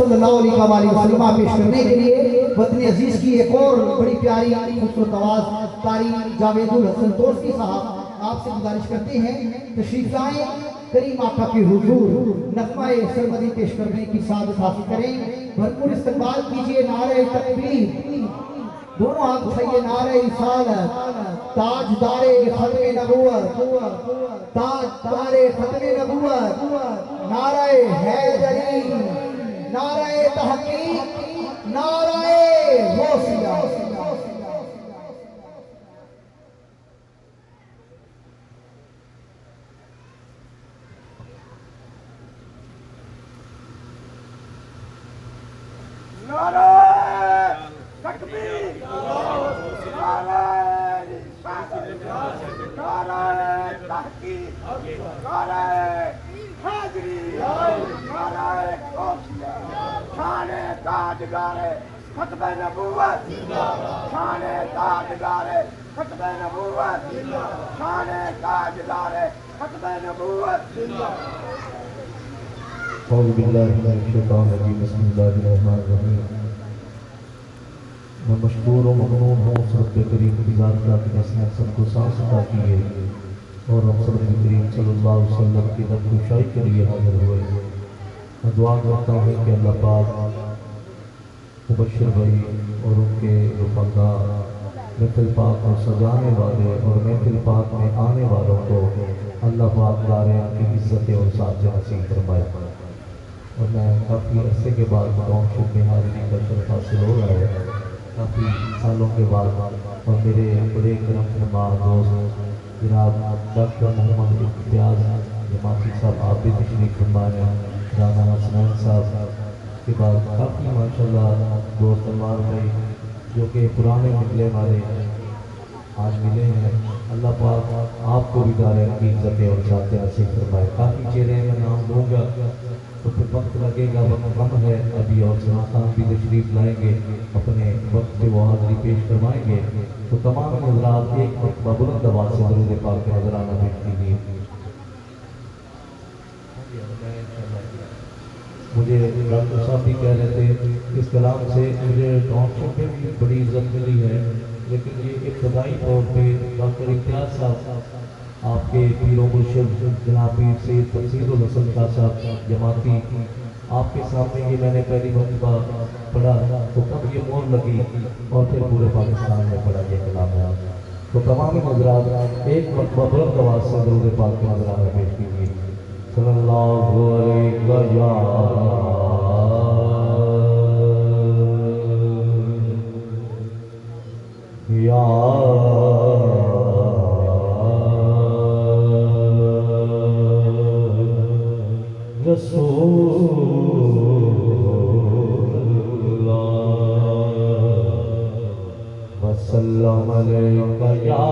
सल्लल्लाहु अलैहि वसल्लम पेश करने के लिए वतन अजीज की एक और बड़ी प्यारी खूबसूरत आवाज कारी जावेदुल हसन दोस्ती साहब आपसे गुजारिश करते हैं तशरीफ लाएं, करीम आका के हुजूर नगमा-ए सरमदी पेश करने की सादत हासिल करें। भरपूर इस्तकबाल कीजिए। नारे तकबीर, दोनों हाथ उठाइए। नारे रिसालत, ताजदारे खत्मे नबूवत, ताजदारे खत्मे नबूवत, नारे हैदरी, नारे तहकीक, नारे गौसिया। खत्मे नबूवत, शान ताजदार खत्मे नबूवत, शान ताजदार खत्मे नबूवत। औज़ु बिल्लाहि मिनश शैतानिर रजीम, बिस्मिल्लाहिर रहमानिर रहीम। मैं मशकूर और ममनून हूँ उस रब्ब करीम की ज़ात का कि जिसने सबको सांस अता की है और हम सब करीम सल्लल्लाहु अलैहि वसल्लम की दरगुशाई के लिए हाजिर हुए। मैं दुआ करता हूँ कि अल्लाह पाक मुबश्शिर भाई और उनके वफादार महफिल पाक को सजाने वाले और महफिल पाक में आने वालों को अल्लाह पाक दारे की इज्जत और साथ नसीब फरमाए। और मैं काफ़ी अरसे के बाद टाउनशिप में हाजिरी का शर्फ हासिल हो रहा है, काफ़ी सालों के बाद। और मेरे बड़े करम फरमा दोस्त जनाब डॉक्टर मोहम्मद इम्तियाज़ जमाती साहब आप भी तशरीफ फरमा हैं, राना हसनैन साहब के बाद काफ़ी माशाल्लाह दोस्त अनवार भाई जो कि पुराने मिलने वाले आज मिले हैं। अल्लाह पाक आपको भी दारे की इज्जत और साथ नसीब फरमाए। काफ़ी चेहरे में नाम लूँगा तो फिर वक्त लगेगा, वक्त कम है अभी। और सनातन भी तशरीफ लाएंगे, अपने वक्त पे वो हाजिरी पेश करवाएंगे। तो तमाम हज़रात एक वक्त बुलंद आवाज़ से दरूद पाक के नजराना पेश कीजिए। मुझे डॉक्टर साहब भी कह रहे थे इस कलाम से मुझे टाउनशिप में भी बड़ी इज्जत मिली है, लेकिन ये इब्तदाई तौर पे डॉक्टर इम्तियाज़ साहब आपके पीरो मुर्शिद जनाब पीर सैयद तफसीरुल हसन शाह साहब जमाती आपके सामने ये मैंने पहली मरतबा पढ़ा तो तब ये मोर लगी और फिर पूरे पाकिस्तान में पढ़ा ये कलाम है। तो तमाम हज़रात एक मरतबा बुलंद आवाज़ से दरूद पाक के नज़राना पेश कीजिए। सल्लल्लाहु अलैहि या वसल्लम अलैका या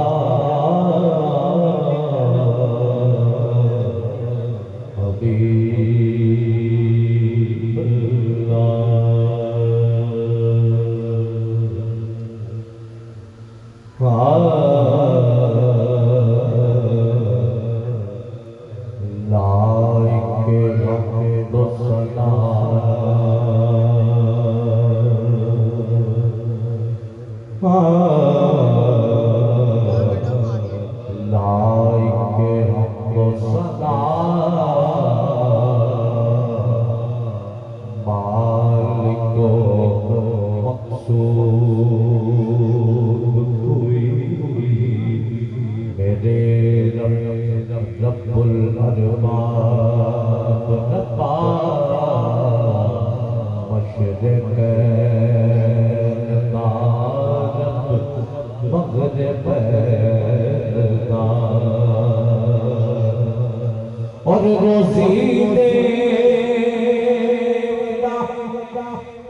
और रोज़ी देना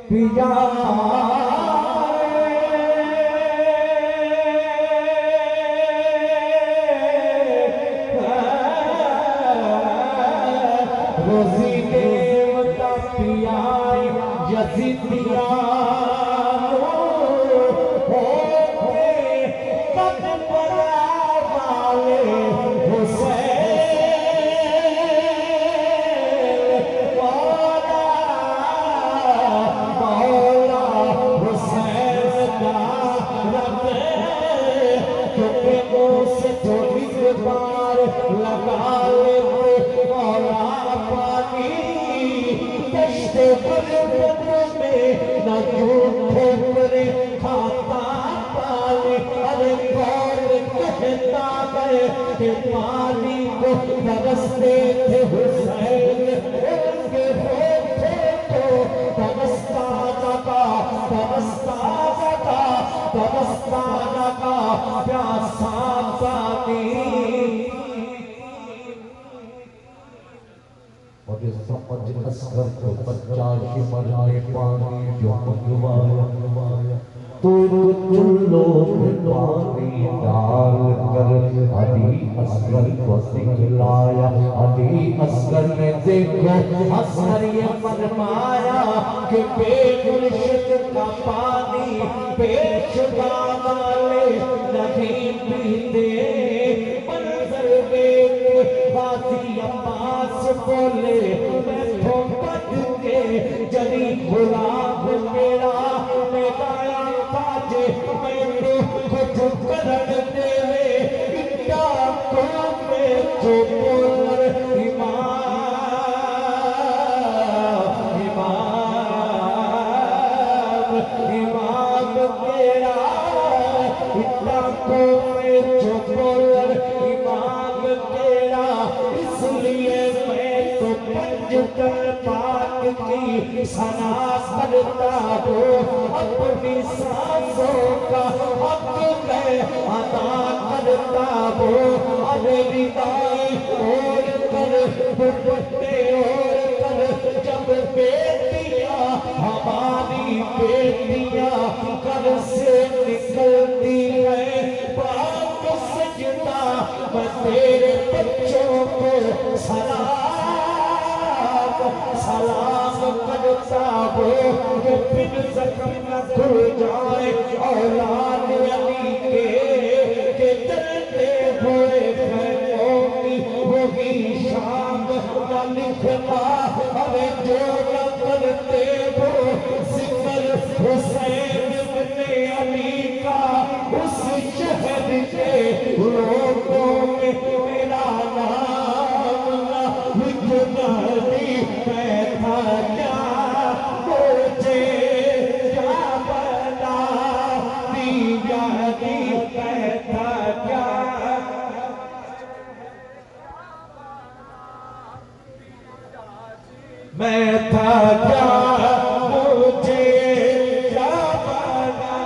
पिया रोज़ी देवता पिया यज़ीदिया बचपन में न ठोकरे खाता पानी। अरे कौन कहता है कि पानी को तरसते थे हुसैन, उनके होठे तो तरसता लगा प्यासा पानी। और ये समझ असगर को बच्चा की मरने पानी जो मंगवाया, तो चुल्लो में पानी डाल कर अली असगर को सिखलाया। अली असगर ने देखो असगर ये फरमाया कि बेमुर्शिद का पानी पेशवा वाले नहीं पीते। मंजर देख बाजी अब्बास बोले बैठो बच के जली गुलाब मेरा मेरा ताजे मैं कुछ करन देवे इतना को में जो बोल इमाम तेरा इतना को में जो बोल इमाम तेरा। इसलिए मैं तो पंजतन पाक की सना करता हूँ, अपनी सांसों का हक मैं अदा करता हूँ। अरे विदाई और कर दुपट्टे और कर जब बेटियां हमारी बेटियां घर से निकलती है बाप सजदा मैं तेरे बच्चों को सलाम करता हूँ कि फिर जख्म न खुल जाए औलाद अली के चलते हुए खैरों की वही शाम न लिखना। अरे जो न करते वो जिक्र हुसैन इब्ने अली का उस शहर के लोगों में मेरा नाम न लिखना। मैं था क्या मुझे क्या बना दिया मैं था क्या। मैं था क्या मुझे क्या बना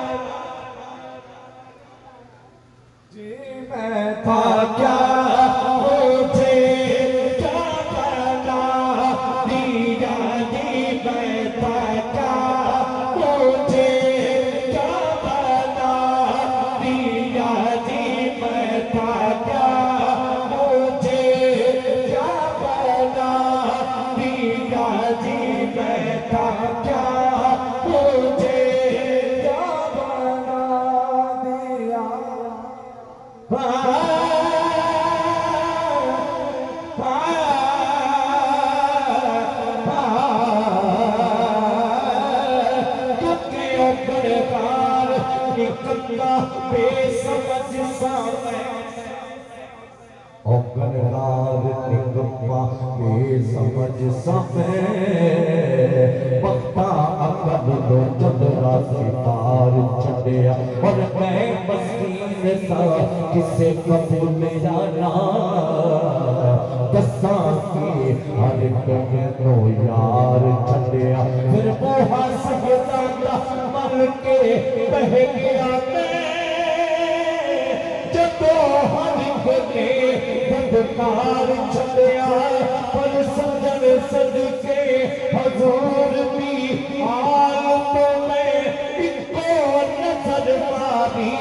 जी। मैं था क्या समझ समय पत्ता अकल दो चंद्रा सितार छड़िया। और मैं मस्कीन सा किसे कबूल जाना दसा की हर कहनो यार छड़िया। फिर मोहा सजदा मल के बह गया जब हर के धुकार छड़िया। पर सजन सदके हजूर भी आल तो मैं इनको नजर मारी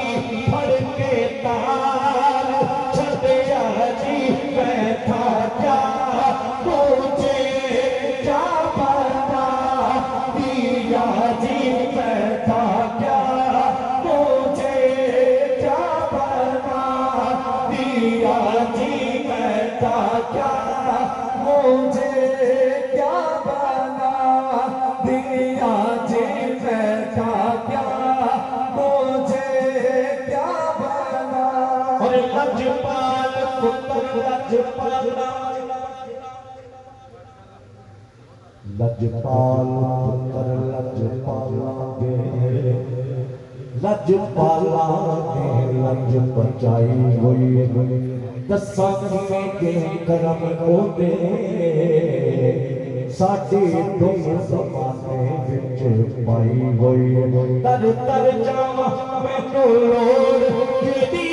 फड़ के तार छड़िया जी। मैं था क्या मुझे क्या बना दिया जी। मैं था क्या मुझे क्या बना दिया जी। मैं था क्या मुझे क्या बना दिया जी। मैं था क्या मुझे क्या बना। और लजपाल पुत्र लजपाल लजपाल पुत्र लजपालांगे लजपालांगे लज बचाई हुई दसा के करम होते साडे दुख ज़माने विच पाई हुई तर तर जावा मैनू लोड़ तेरी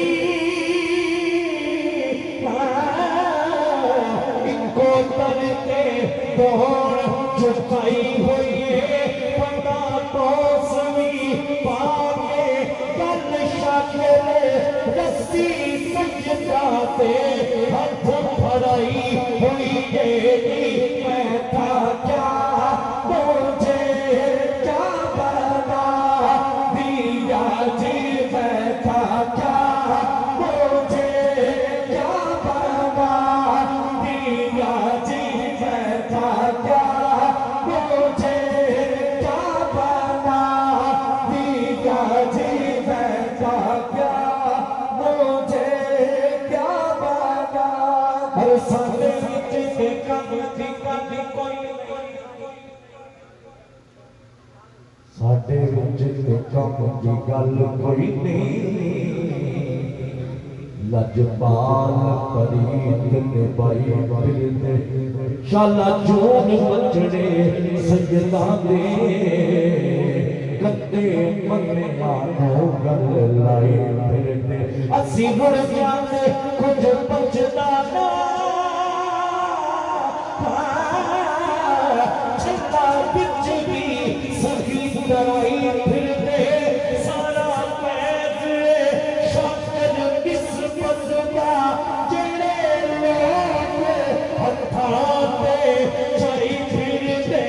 इको तरते दौड़ झुकाई हुई बंदा तोसवी पाके गल शाकिर रस्सी सजदा ते हाथ फड़ाई हुई मैं था क्या मुझे क्या बना दिया जी मैं था क्या मुझे क्या बना दिया जी मैं था क्या मुझे क्या बना दिया जी मैं था क्या मुझे क्या बना हर साले विच कम दी कोई साडे विच कम दी गल कोई नहीं लजपाल परीत निभाई फिरदे शाला जोन बचड़े सजदा दे कदे मन्ने मानो गल लाई फिरदे असी मुड़ जाते कुछ बचदा ना छता बिच भी सही कराई फिरदे सारा कैद शाकिर किस्मत दा जेड़े लोग हत्थां ते चढ़ी फिरदे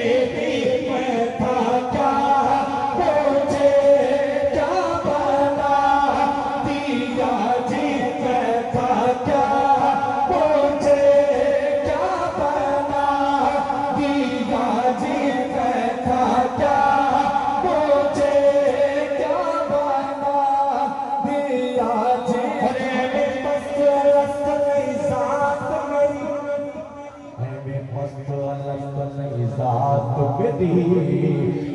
मैं था क्या मुझे क्या बना दिया जी मैं था क्या मुझे क्या बना दिया जी मैं था क्या मुझे क्या बना दिया जी अरे मस्त रस्त नहीं साथ मेरी मैं मस्त रस्त नहीं साथ मेरी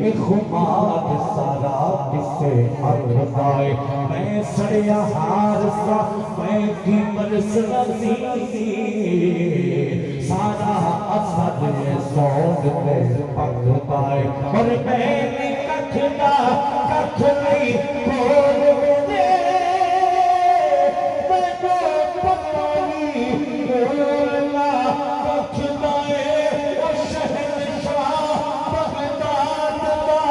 एक खुमार सारा किसे अखदाए मैं सड़िया हार सा मैं की बरसना सी सारा असद सौंद पे पक पाए और मैंने कखना कख नहीं बोल दे मैं तो पतानी बोलना कखनाए ओ शहंशाह बगदाद दा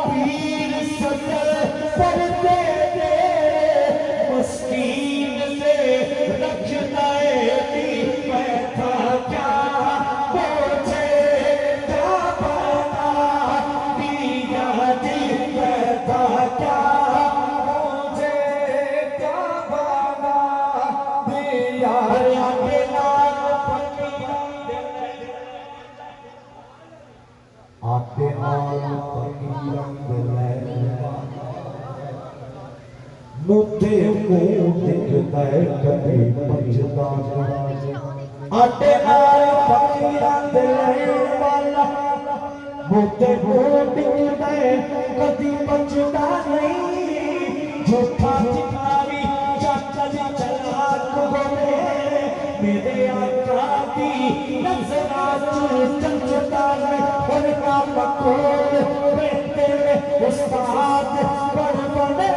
पीर सदर परदे दे मस्कीन से रखना मैं था क्या मुझे क्या बना दिया जी मैं था क्या मुझे क्या बना दिया आगे लाल आते नाल मुझे मुंह दिखता है कभी बचदा आटे नाल फकीरां दे लैण वाला मुझे मुंह दिखता है कभी बचदा नहीं झूठा चितावी चाचा जी चलाक होवे मेरे आका दी नजरां चंचता में उनका मकोल बेटे में उस्ताद बन बने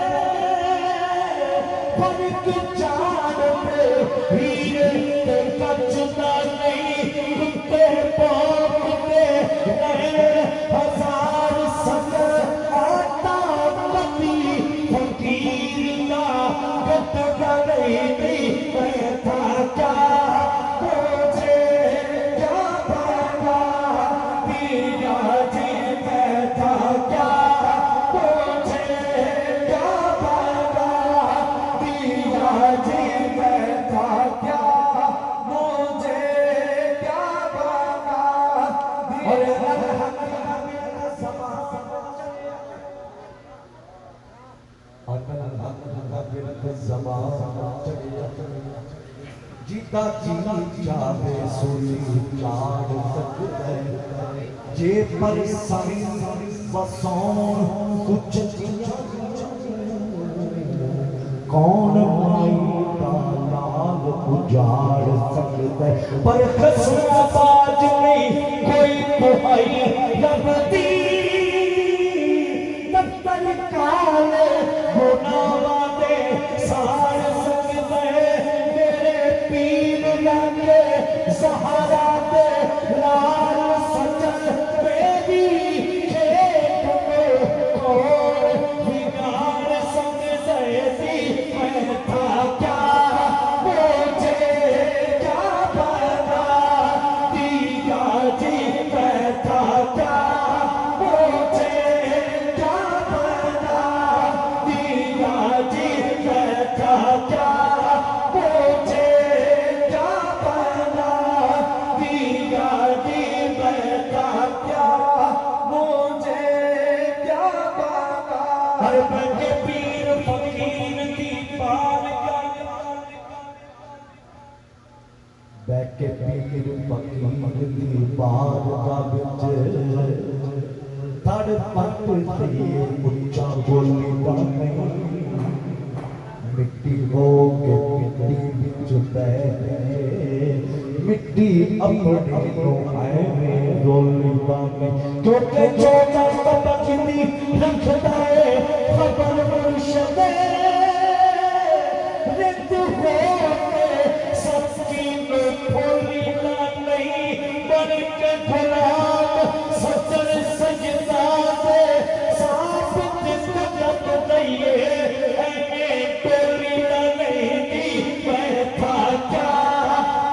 फर्क जान पे हीरे ते बचदा नहीं कुत्ते भौंकते रहे हजार सदर आटा कभी फकीर ना कटगा नहीं मैं था क्या मुझे क्या बना दिया जी दाची चावे सोनी चाड़ सकते जे परेशानी बसौन कुछ कौन माई का लाल उजाड़ सकते पर खसरा बाज में कोई दुहाई लगती तब तक काले गुनावा दे सार सकते मेरे पीर लगे सहारा दे लाल सजन बेबी खेत में कौन बिगाड़ सकते थी मैं था क्या मुझे क्या पता दिया जी मैं था क्या मुझे क्या पता दिया जी मैं था क्या मुझे क्या पता दिया जी मैं था क्या मुझे क्या पता हर बंदे पीर फकीर की पार बैके पीर फकीर की पार का बिच धड़ पट से उच्चा बोली का नहीं मिट्टी हो के मिट्टी बिच बैठे मिट्टी अपने को आए में रोली बामे क्योंकि जो जब बकरी रखता है खबर मुर्शद रित हो के सबकी में भोली ना नहीं बन के गुलाम सजन सजदा दे साबित कदम नहीं है टोली ना नहीं मैं था क्या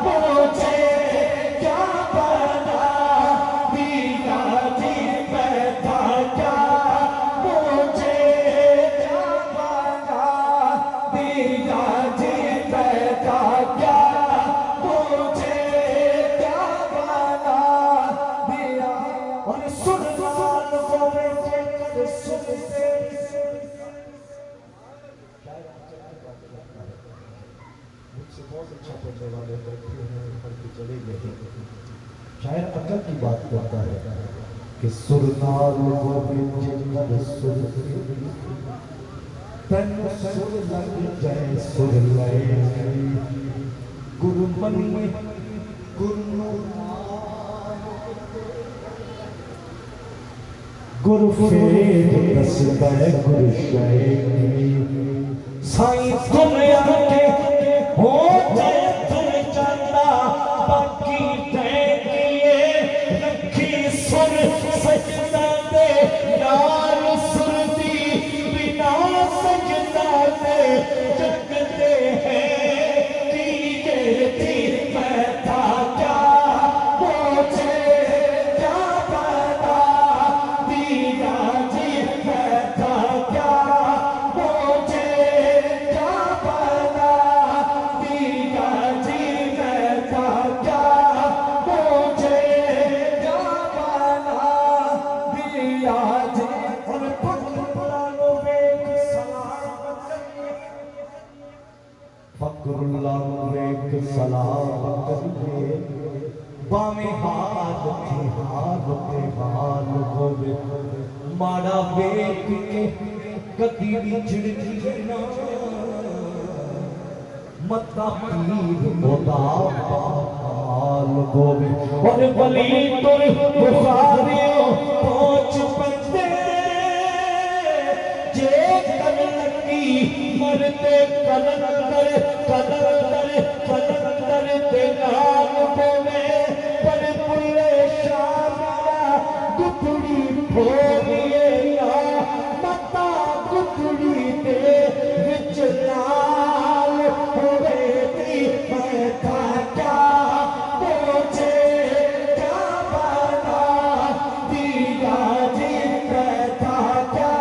मुझे क्या पता दिया जी मैं था क्या मुझे क्या पता दिया जी मैं था क्या मुझे क्या पता दिया और सुन लाल बोले सुनते मुझसे बहुत अच्छा पढ़ने वाले बैठे हैं पढ़ के चले गए शायर अकल की बात करता है कि सुरनाल गोविंद जिनकर सुर तन सुर लग जाए सुर लय गुरु मनी गुरु फेर दसदा है गुरु शय साईं तुम आके हो जाए तुम चंदा बाकी देखिए रखी सुर सजदा दे यार सुरती बिना सजदा दे जगते हैं कीजे थी मैं था क्या मुझे क्या पता दिया जी मैं था क्या मुझे क्या पता दिया जी मैं था क्या मुझे क्या पता दिया जी और फकरुल्लाह वेक सलाम फकरुल्लाह वेक सलाम करिए बामे हाथ थी हाथ पे हाल होवे माड़ा वेख के कदी भी झिड़की ना मता पीर ओदा हाल होवे और वली तुर बुखारियों पहुंच बंदे जे कल लगी मरते कलंदर ते नाम बोले पर पुल्ले शामिया गुथड़ी भोगिए ना मता गुथड़ी दे विच लाल होवे दी मैं था क्या मुझे क्या पता दिया जी मैं था क्या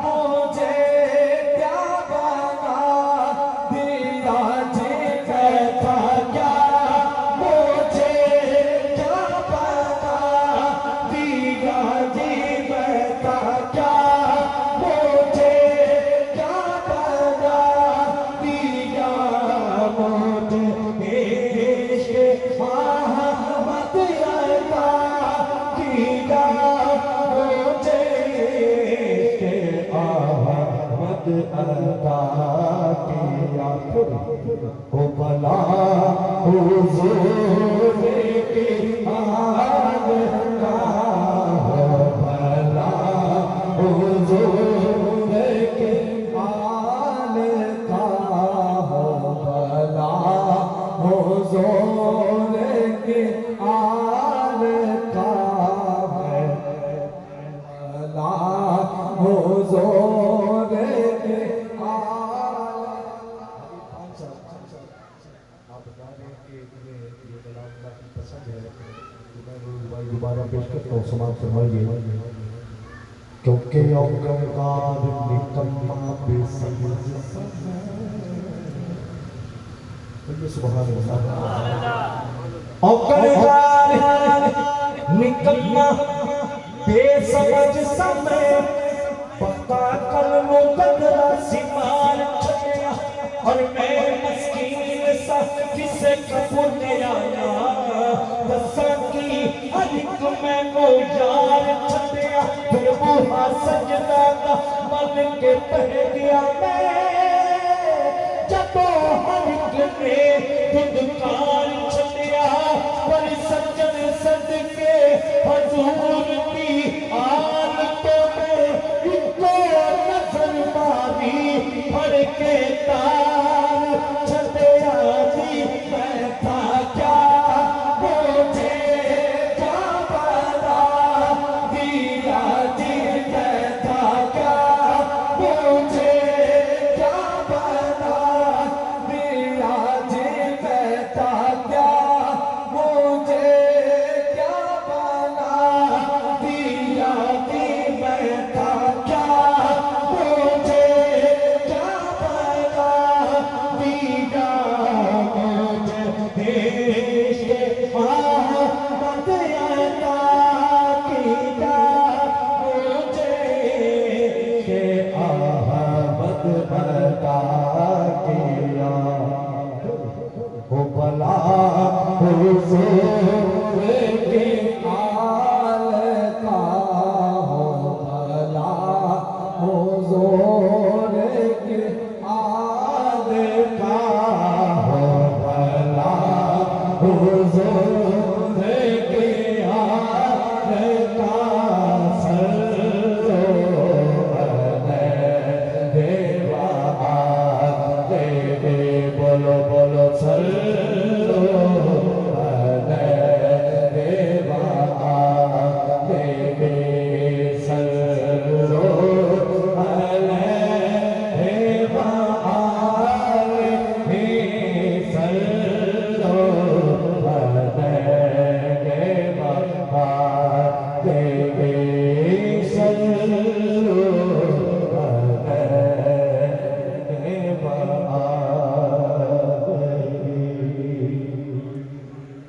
मुझे क्या पता दिया जी मैं था क्या मुझे क्या पता दिया जी मैं याद अदा किया ओ भला हुजूर के हाल का हो भला हुजूर के हाल का हो भला हुजूर के हाल का है भला हुजूर के हाल। आप बता रहे हैं कि ये कलाम काफी पसंद है, तो मैं वो दोबारा पेश करता हूँ, समाप्त फरमाइए। क्योंकि औकंगार निकम्मा बेसमझ सुभान अल्लाह। औकंगार निकम्मा बेसमझ समय पक्का कलमो कदरा सिमार छया और मैं मस्कीन सा किसे कपूर आया दसा की हर एक मैं को यार छया फिर मुहा सजदा दा मन के पह गया मैं जब हर एक ने दुदकार छया पर सज्जन सदके हजूर की आल तो मैं इनको नजर मारी फड़ के